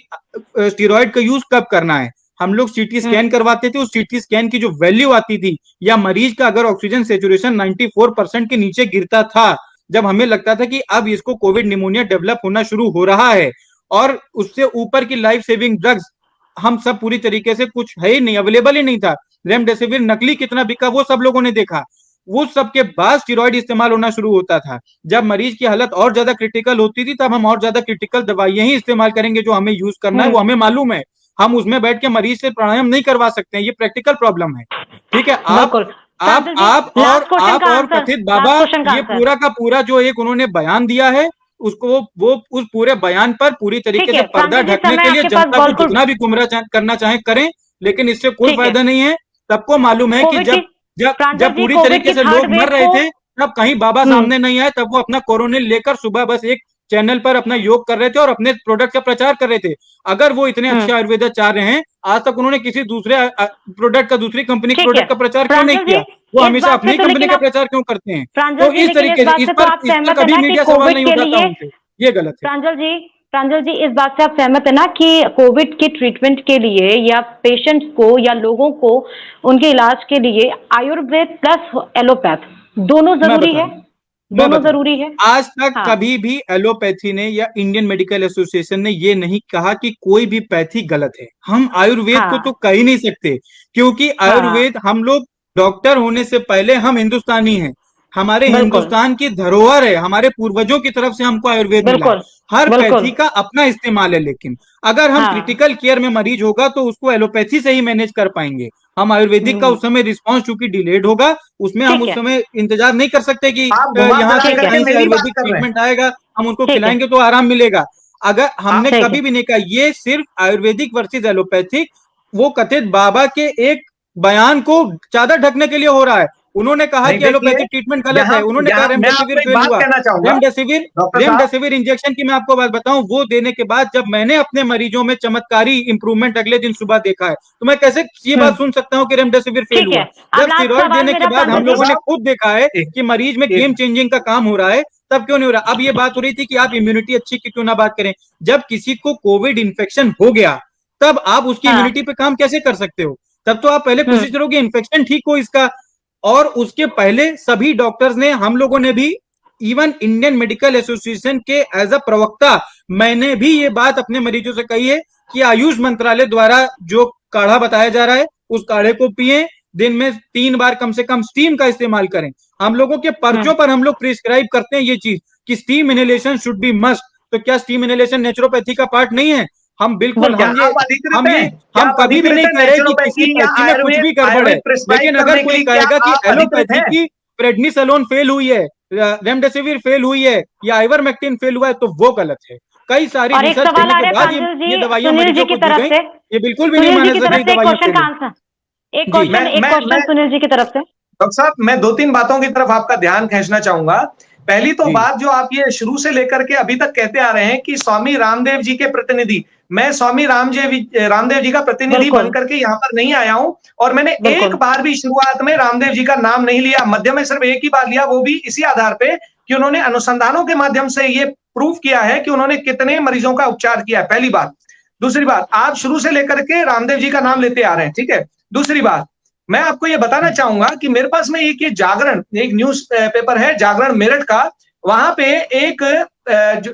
स्टेरॉइड का यूज कब करना है। हम लोग सीटी स्कैन करवाते थे, उस सीटी स्कैन की जो वैल्यू आती थी, या मरीज का अगर ऑक्सीजन सेचुरेशन 94% के नीचे गिरता था, जब हमें लगता था कि अब इसको कोविड निमोनिया डेवलप होना शुरू हो रहा है, और उससे ऊपर की लाइफ सेविंग ड्रग्स हम सब पूरी तरीके से कुछ है ही नहीं, अवेलेबल ही नहीं था। रेमडेसिविर नकली कितना बिका वो सब लोगों ने देखा। वो सब के बाद स्टेरॉइड इस्तेमाल होना शुरू होता था। जब मरीज की हालत और ज्यादा क्रिटिकल होती थी, तब हम और ज्यादा क्रिटिकल दवाइयां ही इस्तेमाल करेंगे जो हमें यूज करना है, वो हमें मालूम है। हम उसमें बैठ के मरीज से प्राणायाम नहीं करवा सकते हैं, ये प्रैक्टिकल प्रॉब्लम है। ठीक है, आप और कथित बाबा, ये पूरा का पूरा जो एक उन्होंने बयान दिया है, उसको वो उस पूरे बयान पर पूरी तरीके से पर्दा ढकने के लिए जनता को जितना भी गुमराह करना चाहे करें, लेकिन इससे कोई फायदा नहीं है। सबको मालूम है कि जब पूरी तरीके से लोग मर रहे थे, तब कहीं बाबा सामने नहीं आए, तब वो अपना कोरोनिल लेकर सुबह बस एक चैनल पर अपना योग कर रहे थे और अपने प्रोडक्ट का प्रचार कर रहे थे। अगर वो इतने अच्छे आयुर्वेदाचार्य हैं, आज तक उन्होंने किसी दूसरे प्रोडक्ट का, दूसरी कंपनी के प्रोडक्ट का प्रचार क्यों नहीं किया? वो हमेशा अपनी कंपनी का प्रचार क्यों करते हैं? तो इस तरीके से इस पर कभी मीडिया सवाल नहीं उठाता उनसे, ये गलत है। प्रांजल जी, इस बात से आप सहमत है ना कि कोविड के ट्रीटमेंट के लिए या पेशेंट्स को या लोगों को उनके इलाज के लिए आयुर्वेद प्लस एलोपैथ दोनों जरूरी है? दोनों जरूरी है। आज तक कभी भी एलोपैथी ने या इंडियन मेडिकल एसोसिएशन ने ये नहीं कहा कि कोई भी पैथी गलत है। हम आयुर्वेद को तो कह ही नहीं सकते, क्योंकि आयुर्वेद, हम लोग डॉक्टर होने से पहले हम हिंदुस्तानी हैं, हमारे हिंदुस्तान की धरोहर है, हमारे पूर्वजों की तरफ से हमको आयुर्वेद मिला। हर पैथी का अपना इस्तेमाल है, लेकिन अगर हम क्रिटिकल केयर में मरीज होगा तो उसको एलोपैथी से ही मैनेज कर पाएंगे। हम आयुर्वेदिक का उस समय रिस्पांस चूंकि डिलेड होगा, उसमें हम उस समय इंतजार नहीं कर सकते कि यहाँ से कहीं से आयुर्वेदिक ट्रीटमेंट आएगा, हम उनको खिलाएंगे तो आराम मिलेगा। अगर हमने कभी भी नहीं कहा, ये सिर्फ आयुर्वेदिक वर्सेस एलोपैथिक वो कथित बाबा के एक बयान को चादर ढकने के लिए हो रहा है। उन्होंने कहा कि एलोपैथिक ट्रीटमेंट गलत है, उन्होंने कहा रेमडेसिविर फेल हुआ। रेमडेसिविर इंजेक्शन की मैं आपको बात बताऊं, वो देने के बाद जब मैंने अपने मरीजों में चमत्कारी इंप्रूवमेंट अगले दिन सुबह देखा है, तो मैं कैसे ये बात सुन सकता हूँ कि रेमडेसिविर फेल हुआ? जब स्टेरॉइड देने के बाद हम लोगों ने खुद देखा है कि मरीज में गेम चेंजिंग का काम हो रहा है, तब क्यों नहीं हो रहा? अब ये बात हो रही थी कि आप इम्यूनिटी अच्छी की क्यों ना बात करें। जब किसी को कोविड इन्फेक्शन हो गया, तब आप उसकी इम्यूनिटी पे काम कैसे कर सकते हो? तब तो आप पहले कोशिश करोगे इन्फेक्शन ठीक हो इसका। और उसके पहले सभी डॉक्टर्स ने, हम लोगों ने भी, इवन इंडियन मेडिकल एसोसिएशन के एज अ प्रवक्ता, मैंने भी ये बात अपने मरीजों से कही है कि आयुष मंत्रालय द्वारा जो काढ़ा बताया जा रहा है, उस काढ़े को पिए, दिन में 3 बार कम से कम स्टीम का इस्तेमाल करें। हम लोगों के पर्चों पर हम लोग प्रिस्क्राइब करते हैं ये चीज कि steam inhalation should be must. तो क्या स्टीम इनहेलेशन नेचुरोपैथी का पार्ट नहीं है? हम बिल्कुल हम कभी भी नहीं कह रहे कि किसी पैथी में कुछ भी गड़बड़ है, लेकिन अगर कोई कहेगा कि एलोपैथी की प्रेडनिसोलोन फेल हुई है, रेमडेसिविर फेल हुई है या आइवरमेक्टिन फेल हुआ है, तो वो गलत है। कई सारी रिसर्च करने के बाद ये दवाइयां मरीजों को दी गई, ये बिल्कुल भी नहीं माना सकता दवाइयां। एक क्वेश्चन सुनील जी की तरफ से। डॉक्टर साहब, मैं 2-3 बातों की तरफ आपका ध्यान खींचना चाहूंगा। पहली तो बात जो आप ये शुरू से लेकर के अभी तक कहते आ रहे हैं कि स्वामी रामदेव जी के प्रतिनिधि, मैं स्वामी रामदेव जी का प्रतिनिधि बनकर के यहाँ पर नहीं आया हूं, और मैंने एक बार भी शुरुआत में रामदेव जी का नाम नहीं लिया। मध्य में सिर्फ एक ही बार लिया, वो भी इसी आधार पे कि उन्होंने अनुसंधानों के माध्यम से ये प्रूफ किया है कि उन्होंने कितने मरीजों का उपचार किया है, पहली बात। दूसरी बात, आप शुरू से लेकर के रामदेव जी का नाम लेते आ रहे हैं, ठीक है। दूसरी बात, मैं आपको ये बताना चाहूंगा कि मेरे पास में एक जागरण, एक न्यूज पेपर है जागरण मेरठ का, वहां पे एक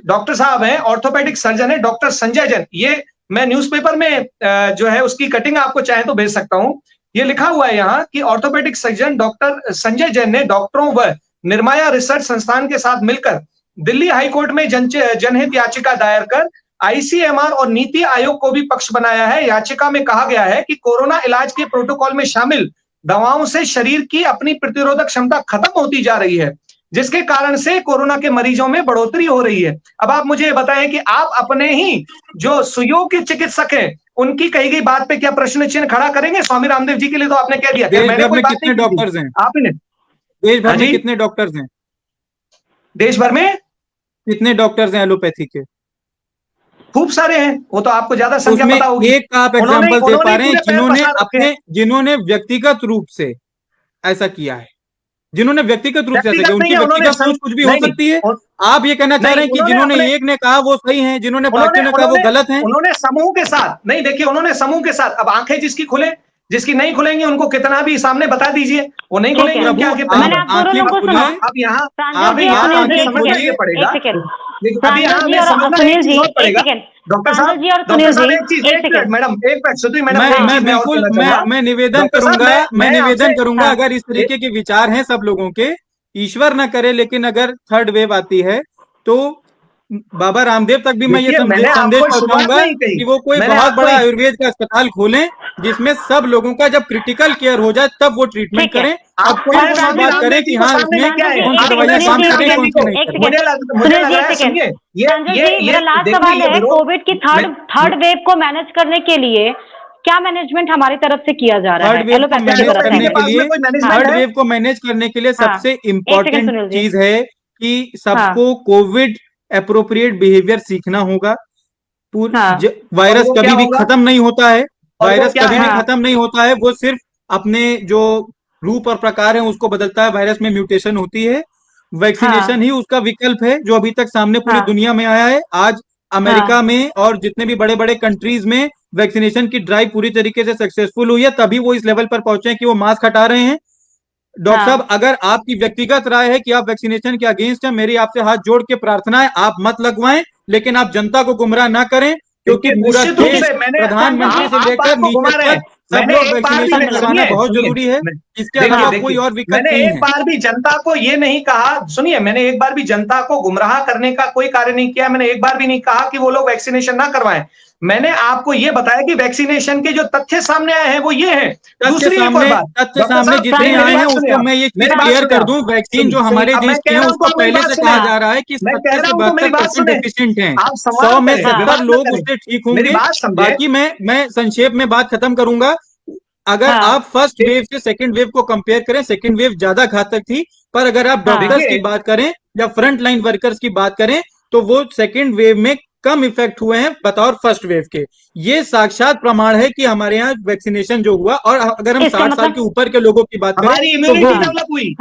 डॉक्टर साहब हैं, ऑर्थोपेडिक सर्जन है, डॉक्टर संजय जैन। ये मैं न्यूज़पेपर में जो है उसकी कटिंग आपको चाहे तो भेज सकता हूं। ये लिखा हुआ है यहाँ कि orthopaedic surgeon doctor Sanjay Jain ने डॉक्टरों व निर्माया रिसर्च संस्थान के साथ मिलकर दिल्ली हाईकोर्ट में जनहित याचिका दायर कर आईसीएमआर और नीति आयोग को भी पक्ष बनाया है। याचिका में कहा गया है कि कोरोना इलाज के प्रोटोकॉल में शामिल दवाओं से शरीर की अपनी प्रतिरोधक क्षमता खत्म होती जा रही है, जिसके कारण से कोरोना के मरीजों में बढ़ोतरी हो रही है। अब आप मुझे बताएं कि आप अपने ही जो सुयोग के चिकित्सक हैं उनकी कही गई बात पे क्या प्रश्न चिन्ह खड़ा करेंगे? स्वामी रामदेव जी के लिए तो आपने कह दिया, मैंने कोई बात कितने डॉक्टर्स हैं? आपने देश भर में कितने डॉक्टर्स हैं? देश भर में कितने डॉक्टर्स हैं एलोपैथी के? खूब सारे हैं, वो तो आपको ज्यादा संख्या पता होगी। एक आप एग्जांपल दे पा रहे हैं जिन्होंने व्यक्तिगत रूप से ऐसा किया है, जिन्होंने व्यक्तिगत रूप से ऐसा किया, उनकी व्यक्तिगत सोच कुछ भी हो सकती है। आप ये कहना चाह रहे हैं कि जिन्होंने एक ने कहा वो सही है, जिन्होंने बाकियों ने कहा वो गलत है? उन्होंने समूह के साथ नहीं, देखिए उन्होंने समूह के साथ, अब आंखें जिसकी खुले जिसकी नहीं खुलेंगी उनको कितना भी सामने बता दीजिए, वो नहीं खुलेंगी। अब यहाँ डॉक्टर साहब मैडम एक मिनट मैं निवेदन करूंगा अगर इस तरीके के विचार हैं सब लोगों के, ईश्वर न करे लेकिन अगर थर्ड वेव आती है तो बाबा रामदेव तक भी मैं ये संदेश पहुंचाऊंगा कि वो कोई बहुत बड़ा आयुर्वेद का अस्पताल खोलें जिसमें सब लोगों का जब क्रिटिकल केयर हो जाए तब वो ट्रीटमेंट करें। अब कोई बात करें कि हाँ इसमें कौन सी दवाइयां काम करें कौन सी नहीं। मेरा लास्ट सवाल है, कोविड की थर्ड वेव को मैनेज करने के लिए क्या मैनेजमेंट हमारी तरफ से किया जा रहा है? थर्ड वेव को मैनेज करने के लिए सबसे इम्पोर्टेंट चीज है कि सबको कोविड एप्रोप्रिएट बिहेवियर सीखना होगा। वायरस कभी भी खत्म नहीं होता है, वायरस कभी भी खत्म नहीं होता है, वो सिर्फ अपने जो रूप और प्रकार है उसको बदलता है, वायरस में म्यूटेशन होती है। वैक्सीनेशन ही उसका विकल्प है जो अभी तक सामने पूरी दुनिया में आया है। आज अमेरिका में और जितने भी बड़े बड़े कंट्रीज में वैक्सीनेशन की ड्राइव पूरी तरीके से सक्सेसफुल हुई है, तभी वो इस लेवल पर पहुंचे कि वो मास्क हटा रहे हैं। डॉक्टर साहब अगर आपकी व्यक्तिगत राय है कि आप वैक्सीनेशन के अगेंस्ट हैं, मेरी आपसे हाथ जोड़ के प्रार्थना है आप मत लगवाएं, लेकिन आप जनता को गुमराह ना करें, क्योंकि पूरा देश प्रधानमंत्री से लेकर नीचे तक सब लोग वैक्सीनेशन करवाना बहुत जरूरी है। इसके अलावा कोई और विकल्प नहीं है। मैंने एक बार भी जनता को ये नहीं कहा, सुनिए, मैंने एक बार भी जनता को गुमराह करने का कोई कार्य नहीं किया। मैंने एक बार भी नहीं कहा कि वो लोग वैक्सीनेशन ना करवाएं। मैंने आपको ये बताया कि वैक्सीनेशन के जो तथ्य सामने आए हैं वो ये हैं। दूसरी तथ्य सामने जितने आए हैं उसको मैं ये क्लियर कर दूं, वैक्सीन जो हमारे देश के हैं उसको पहले से कहा जा रहा है कि 70 से 72% एफिशिएंट हैं, 100 में 70 लोग उससे ठीक होंगे। बाकी मैं संक्षेप में बात खत्म करूंगा। अगर आप फर्स्ट वेव से सेकंड वेव को कंपेयर करें, सेकंड वेव ज्यादा घातक थी, पर अगर आप डॉक्टर्स की बात करें या फ्रंट लाइन वर्कर्स की बात करें तो वो सेकंड वेव में कम इफेक्ट हुए हैं बतौर फर्स्ट वेव के। ये साक्षात प्रमाण है कि हमारे यहाँ वैक्सीनेशन जो हुआ, और अगर हम 60 साल के ऊपर के लोगों की बात करें हमारी इम्यूनिटी डेवलप हुई,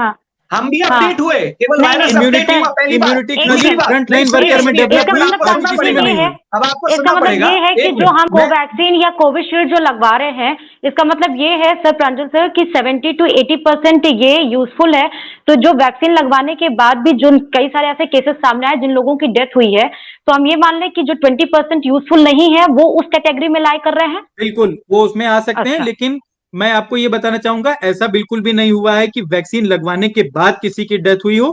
हम भी अपडेट हुए, केवल इम्यूनिटी फ्रंट लाइन वर्कर में डेवलप हुई। अब आपको इसका मतलब ये है कि जो हम कोवैक्सीन या कोविशील्ड जो लगवा रहे हैं, इसका मतलब ये है सर प्रांजल सर कि 70 to 80% ये यूजफुल है। तो जो वैक्सीन लगवाने के बाद भी जो कई सारे ऐसे केसेस सामने आए जिन लोगों की डेथ हुई है, तो हम ये मान लें कि जो 20% यूजफुल नहीं है वो उस कैटेगरी में लाई कर रहे हैं। बिल्कुल वो उसमें आ सकते हैं, लेकिन मैं आपको ये बताना चाहूंगा ऐसा बिल्कुल भी नहीं हुआ है कि वैक्सीन लगवाने के बाद किसी की डेथ हुई हो।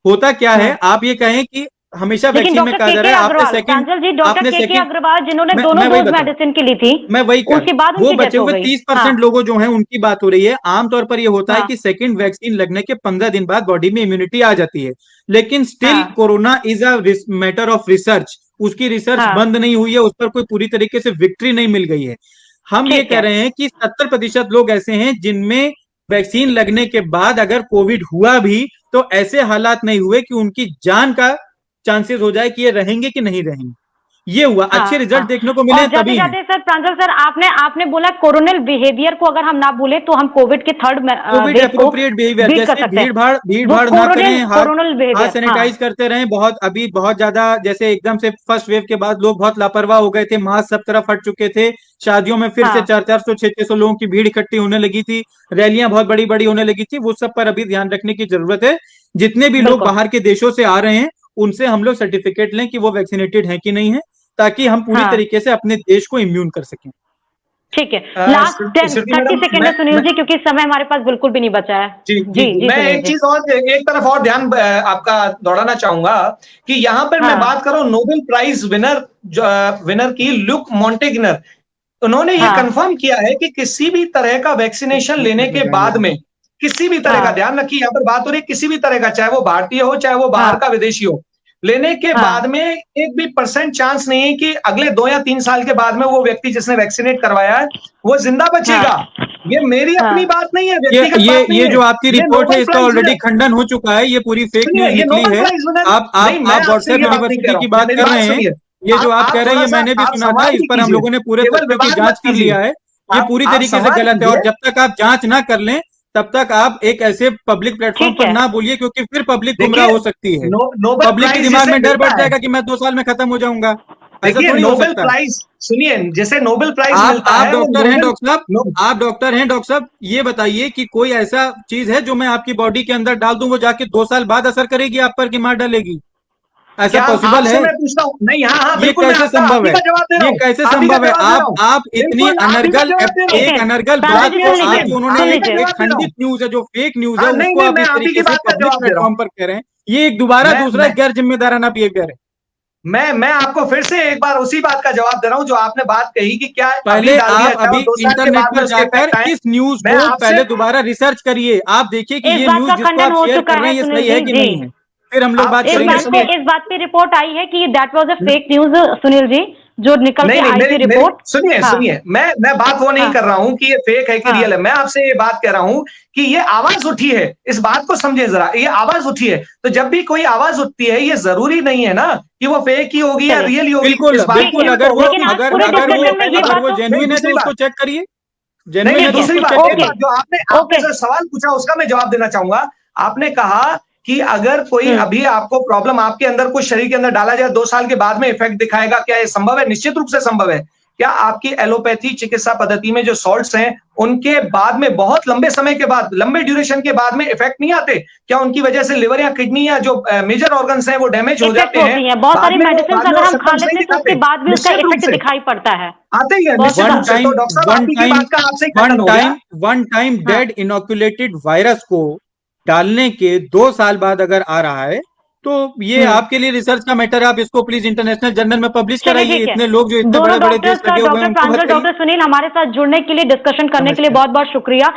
होता क्या है, आप ये कहें कि हमेशा वैक्सीन में कहा जा रहा है आपने सेकंड अग्रवाल जिन्होंने दोनों डोज मेडिसिन की ली थी, मैं वही उसके बाद वो बचे हुए 30% लोगों जो हैं उनकी बात हो रही है। आमतौर पर ये होता है कि सेकंड वैक्सीन लगने के 15 दिन बाद बॉडी में इम्यूनिटी आ जाती है, लेकिन still corona is a matter of research. उसकी रिसर्च बंद नहीं हुई है, उस पर कोई पूरी तरीके से विक्ट्री नहीं मिल गई है। हम ये कह रहे हैं कि 70% लोग ऐसे हैं जिनमें वैक्सीन लगने के बाद अगर कोविड हुआ भी तो ऐसे हालात नहीं हुए कि उनकी जान का चांसेस हो जाए कि ये रहेंगे कि नहीं रहेंगे। ये हुआ, अच्छे रिजल्ट देखने को मिले तभी। सर प्रांजल सर आपने बोला कोरोनल बिहेवियर को अगर हम ना भूले तो हम कोविड के कोविड एप्रोप्रिएट बिहेवियर, जैसे भीड़ भाड़ ना करें, हाथ सैनिटाइज करते रहें। अभी बहुत ज्यादा जैसे एकदम से फर्स्ट वेव के बाद लोग बहुत लापरवाह हो गए थे, मास्क सब तरफ हट चुके थे, शादियों में फिर से 400 600 लोगों की भीड़ इकट्ठी होने लगी थी, रैलियां बहुत बड़ी बड़ी होने लगी थी। वो सब पर अभी ध्यान रखने की जरूरत है। जितने भी लोग बाहर के देशों से आ रहे हैं उनसे हम लोग सर्टिफिकेट लें कि वो वैक्सीनेटेड हैं कि नहीं है, ताकि हम पूरी तरीके से अपने देश को इम्यून कर सकें। ठीक है, लास्ट 30 सेकेंड है सुनील जी, क्योंकि समय हमारे पास बिल्कुल भी नहीं बचा है। जी, मैं एक चीज और, एक तरफ और ध्यान आपका दौड़ाना चाहूंगा कि यहाँ पर मैं बात करूं नोबेल प्राइज विनर की ल्यूक मॉन्टेग्नर। उन्होंने ये कंफर्म किया है कि किसी भी तरह का वैक्सीनेशन लेने के बाद में, किसी भी तरह का, ध्यान रखिए यहाँ पर बात हो रही है किसी भी तरह का, चाहे वो भारतीय हो चाहे वो बाहर का विदेशी हो, लेने के बाद में एक भी % चांस नहीं है कि अगले 2 या 3 साल के बाद में वो व्यक्ति जिसने वैक्सीनेट करवाया है वो जिंदा बचेगा। ये मेरी अपनी बात नहीं है, व्यक्तिगत बात नहीं है। ये जो आपकी रिपोर्ट है इसका ऑलरेडी खंडन हो चुका है, ये पूरी फेक न्यूज निकली है। आप व्हाट्सएप यूनिवर्सिटी की बात कर रहे हैं, ये जो आप कह रहे हैं मैंने भी सुना था, इस पर हम लोगों ने पूरे तथ्यों की जांच कर लिया है, ये पूरी तरीके से गलत है। और जब तक आप जांच ना कर लें तब तक आप एक ऐसे पब्लिक प्लेटफॉर्म पर ना बोलिए, क्योंकि फिर पब्लिक गुमराह हो सकती है। पब्लिक के दिमाग में डर बढ़ जाएगा कि मैं 2 साल में खत्म हो जाऊंगा। देखिए नोबेल प्राइज, सुनिए, जैसे नोबेल प्राइज मिलता है, आप डॉक्टर हैं डॉक्टर साहब, आप डॉक्टर हैं डॉक्टर साहब, ये बताइए कि कोई ऐसा चीज है जो मैं आपकी बॉडी के अंदर डाल दूं वो जाके 2 साल बाद असर करेगी आप पर, कि मार डालेगी? ऐसा पॉसिबल है? मैं पूछता हूँ, नहीं, हाँ, ये कैसे संभव है? ये कैसे संभव है? आप इतनी अनर्गल, एक अनर्गल बात को आज उन्होंने एक खंडित न्यूज है जो फेक न्यूज है उसको आप इस तरीके से पब्लिक प्लेटफॉर्म पर कह रहे हैं, ये एक दूसरा गैर जिम्मेदाराना बिहेवियर है। मैं आपको फिर से एक बार उसी बात का जवाब दे रहा हूं जो आपने बात कही कि क्या पहले आप अभी इंटरनेट पर जाकर इस न्यूज को पहले दोबारा रिसर्च करिए, आप देखिए कि ये न्यूज जिसको आप शेयर कर रहे हैं ये सही है कि नहीं है, फिर हम लोग बात करेंगे। इस बात पे रिपोर्ट आई है कि that was a fake news Sunil ji, जो निकल के आई थी रिपोर्ट। सुनिए, मैं बात वो नहीं कर रहा हूं कि ये फेक है कि रियल है, मैं आपसे ये बात कह रहा हूं कि ये आवाज उठी है, इस बात को समझिए जरा, ये आवाज उठी है, तो जब भी कोई आवाज उठती है ये जरूरी नहीं है ना कि वो फेक ही होगी या रियल ही होगी। बिल्कुल, अगर वो जेन्युइन है तो उसको चेक करिए। दूसरी बात जो आपने जो सवाल पूछा उसका मैं जवाब देना चाहूंगा। आपने कहा कि अगर कोई अभी आपको प्रॉब्लम आपके अंदर कुछ शरीर के अंदर डाला जाए 2 साल के बाद में इफेक्ट दिखाएगा, क्या ये संभव है? निश्चित रूप से संभव है। क्या आपकी एलोपैथी चिकित्सा पद्धति में जो सॉल्ट्स हैं उनके बाद में बहुत लंबे समय के बाद, लंबे ड्यूरेशन के बाद में इफेक्ट नहीं आते? क्या उनकी वजह से लिवर या किडनी या जो मेजर ऑर्गन्स हैं वो डैमेज हो जाते हैं? बहुत सारी मेडिसिन अगर हम खा लेते हैं तो उसके बाद भी उसका इफेक्ट दिखाई पड़ता है, आते ही है। One time dead inoculated virus को डालने के 2 साल बाद अगर आ रहा है तो ये आपके लिए रिसर्च का मैटर है, आप इसको प्लीज इंटरनेशनल जर्नल में पब्लिश कराइए। इतने लोग जो इतने बड़े बड़े देश लगे हुए हैं, डॉक्टर सुनील हमारे साथ जुड़ने के लिए, डिस्कशन करने के लिए बहुत बहुत शुक्रिया।